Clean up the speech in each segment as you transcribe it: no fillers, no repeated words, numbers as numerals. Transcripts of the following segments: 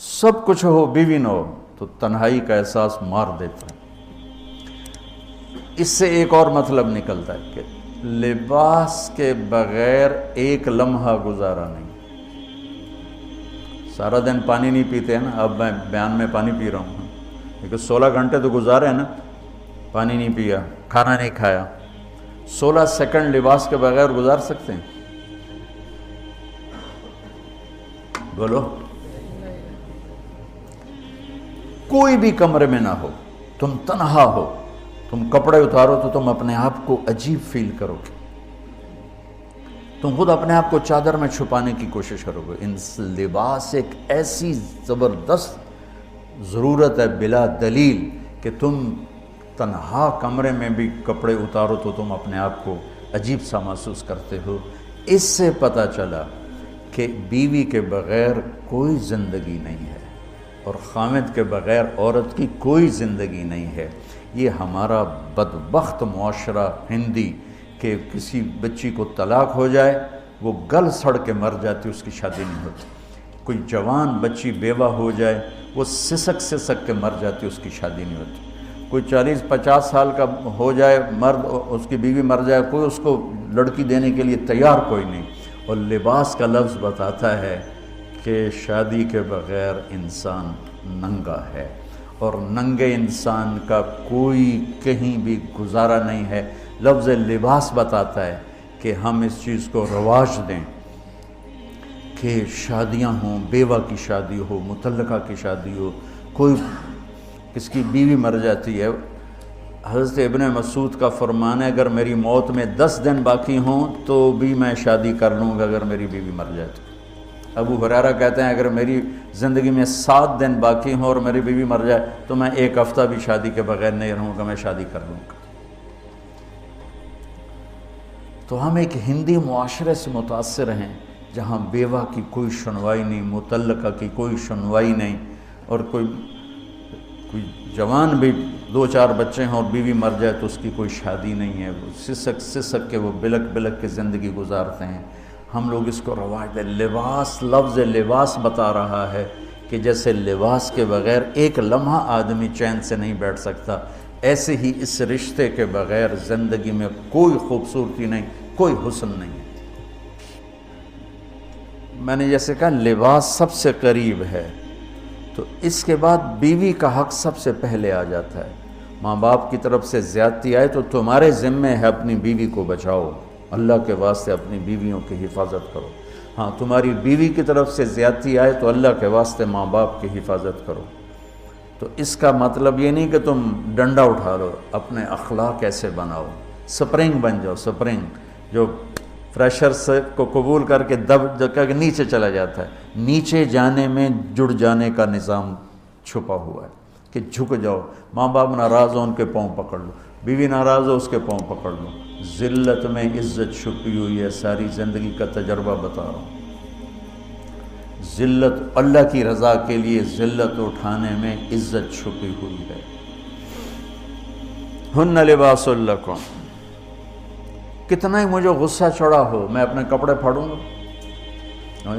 سب کچھ ہو بیوی نہ ہو تو تنہائی کا احساس مار دیتا ہے۔ اس سے ایک اور مطلب نکلتا ہے کہ لباس کے بغیر ایک لمحہ گزارا نہیں۔ سارا دن پانی نہیں پیتے ہیں نا، اب میں بیان میں پانی پی رہا ہوں، لیکن 16 گھنٹے تو گزارے ہیں نا، پانی نہیں پیا، کھانا نہیں کھایا، 16 سیکنڈ لباس کے بغیر گزار سکتے ہیں؟ بولو۔ کوئی بھی کمرے میں نہ ہو، تم تنہا ہو، تم کپڑے اتارو تو تم اپنے آپ کو عجیب فیل کرو گے، تم خود اپنے آپ کو چادر میں چھپانے کی کوشش کرو گے۔ ان لباس ایک ایسی زبردست ضرورت ہے بلا دلیل کہ تم تنہا کمرے میں بھی کپڑے اتارو تو تم اپنے آپ کو عجیب سا محسوس کرتے ہو۔ اس سے پتہ چلا کہ بیوی کے بغیر کوئی زندگی نہیں ہے اور خامد کے بغیر عورت کی کوئی زندگی نہیں ہے۔ یہ ہمارا بدبخت معاشرہ ہندی کہ کسی بچی کو طلاق ہو جائے وہ گل سڑ کے مر جاتی، اس کی شادی نہیں ہوتی۔ کوئی جوان بچی بیوہ ہو جائے وہ سسک کے مر جاتی، اس کی شادی نہیں ہوتی۔ کوئی 40-50 سال کا ہو جائے مرد، اس کی بیوی مر جائے، کوئی اس کو لڑکی دینے کے لیے تیار کوئی نہیں۔ اور لباس کا لفظ بتاتا ہے کہ شادی کے بغیر انسان ننگا ہے، اور ننگے انسان کا کوئی کہیں بھی گزارا نہیں ہے۔ لفظ لباس بتاتا ہے کہ ہم اس چیز کو رواج دیں کہ شادیاں ہوں، بیوہ کی شادی ہو، مطلقہ کی شادی ہو، کوئی کس کی بیوی مر جاتی ہے۔ حضرت ابن مسعود کا فرمان ہے اگر میری موت میں 10 دن باقی ہوں تو بھی میں شادی کر لوں گا اگر میری بیوی مر جائے تو۔ ابو ہریرہ کہتے ہیں اگر میری زندگی میں 7 دن باقی ہوں اور میری بیوی مر جائے تو میں 1 ہفتہ بھی شادی کے بغیر نہیں رہوں گا، میں شادی کر لوں گا۔ تو ہم ایک ہندی معاشرے سے متاثر ہیں جہاں بیوہ کی کوئی سنوائی نہیں، مطلقہ کی کوئی سنوائی نہیں، اور کوئی جوان بھی 2-4 بچے ہیں اور بیوی مر جائے تو اس کی کوئی شادی نہیں ہے، وہ سسک کے وہ بلک کے زندگی گزارتے ہیں۔ ہم لوگ اس کو رواج دیں۔ لباس، لفظ لباس بتا رہا ہے کہ جیسے لباس کے بغیر ایک لمحہ آدمی چین سے نہیں بیٹھ سکتا، ایسے ہی اس رشتے کے بغیر زندگی میں کوئی خوبصورتی نہیں، کوئی حسن نہیں۔ میں نے جیسے کہا لباس سب سے قریب ہے، تو اس کے بعد بیوی کا حق سب سے پہلے آ جاتا ہے۔ ماں باپ کی طرف سے زیادتی آئے تو تمہارے ذمہ ہے اپنی بیوی کو بچاؤ، اللہ کے واسطے اپنی بیویوں کی حفاظت کرو۔ ہاں تمہاری بیوی کی طرف سے زیادتی آئے تو اللہ کے واسطے ماں باپ کی حفاظت کرو۔ تو اس کا مطلب یہ نہیں کہ تم ڈنڈا اٹھا لو، اپنے اخلاق ایسے بناؤ، سپرنگ بن جاؤ، سپرنگ جو پریشر سے کو قبول کر کے دب کے نیچے چلا جاتا ہے۔ نیچے جانے میں جڑ جانے کا نظام چھپا ہوا ہے کہ جھک جاؤ، ماں باپ ناراض ہو ان کے پاؤں پکڑ لو، بیوی ناراض ہو اس کے پاؤں پکڑ لو۔ ذلت میں عزت چھپی ہوئی ہے، ساری زندگی کا تجربہ بتا رہا ہوں۔ ذلت، اللہ کی رضا کے لیے ذلت اٹھانے میں عزت چھپی ہوئی ہے۔ ہن لباس لکم، کتنا ہی مجھے غصہ چڑھا ہو میں اپنے کپڑے پھاڑوں گا،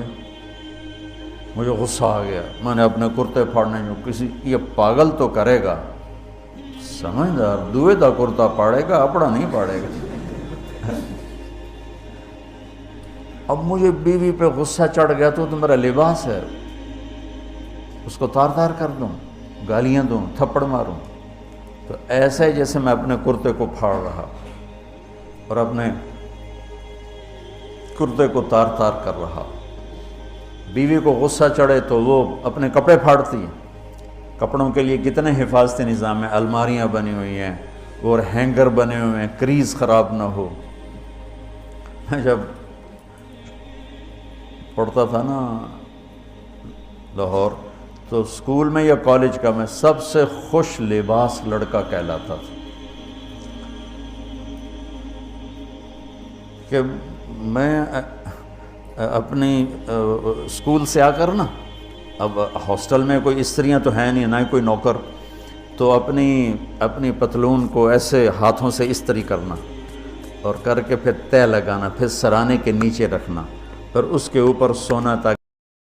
مجھے غصہ آ گیا میں نے اپنے کرتے پھاڑنے جو کسی یہ پاگل تو کرے گا، سمجھدار دوئے دا کرتا پاڑے گا، اپنا نہیں پاڑے گا۔ اب مجھے بیوی پہ غصہ چڑھ گیا تو میرا لباس ہے، اس کو تار تار کر دوں، گالیاں دوں، تھپڑ ماروں، تو ایسے جیسے میں اپنے کرتے کو پھاڑ رہا اور اپنے کرتے کو تار تار کر رہا۔ بیوی کو غصہ چڑھے تو وہ اپنے کپڑے پھاڑتی ہے۔ کپڑوں کے لیے کتنے حفاظتی نظام ہیں، الماریاں بنی ہوئی ہیں اور ہینگر بنے ہوئے ہیں، کریز خراب نہ ہو۔ میں جب پڑھتا تھا نا لاہور تو اسکول میں یا کالج کا میں سب سے خوش لباس لڑکا کہلاتا تھا، کہ میں اپنی اسکول سے آ کر نا، اب ہاسٹل میں کوئی استریاں تو ہیں نہیں، نہ ہی کوئی نوکر، تو اپنی پتلون کو ایسے ہاتھوں سے استری کرنا اور کر کے پھر تہ لگانا، پھر سرانے کے نیچے رکھنا، پھر اس کے اوپر سونا تاکہ